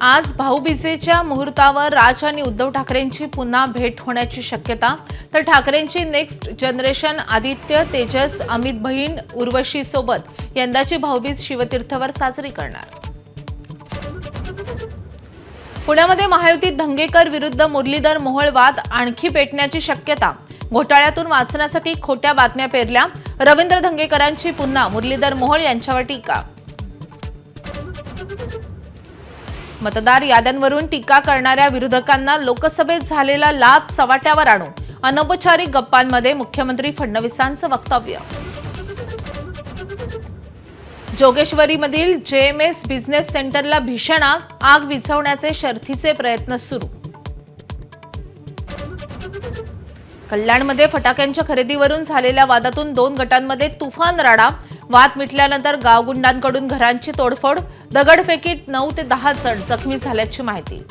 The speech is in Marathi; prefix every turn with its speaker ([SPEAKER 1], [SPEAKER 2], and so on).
[SPEAKER 1] आज भाऊबीजेच्या मुहूर्तावर राज आणि उद्धव ठाकरेंची पुन्हा भेट होण्याची शक्यता। तर ठाकरेंची नेक्स्ट जनरेशन आदित्य, तेजस, अमित बहीण उर्वशी सोबत यंदाची भाऊबीज शिवतीर्थवर साजरी करणार। पुण्यामध्ये महायुतीत धंगेकर विरुद्ध मुरलीधर मोहोळ वाद आणखी पेटण्याची शक्यता। घोटाळ्यातून वाचण्यासाठी खोट्या बातम्या पेरल्या। रवींद्र धंगेकरांची पुन्हा मुरलीधर मोहोळ यांच्यावर टीका। मतदार याद्यांवरून टीका करणाऱ्या विरोधकांना लोकसभेत झालेला लाभ सवाट्यावर आणू। अनौपचारिक गप्पांमध्ये मुख्यमंत्री फडणवीसांचं वक्तव्य। जोगेश्वरीमधील जेएमएस बिझनेस सेंटरला भीषण आग विझवण्याचे शर्थीचे प्रयत्न सुरू। कल्याणमध्ये फटाक्यांच्या खरेदीवरून झालेल्या वादातून 2 गटांमध्ये तुफान राडा। वाद मिटल्यानंतर गावगुंडांकडून घरांची तोडफोड, दगडफेकीत 9 ते 10 जण जखमी झाल्याची माहिती।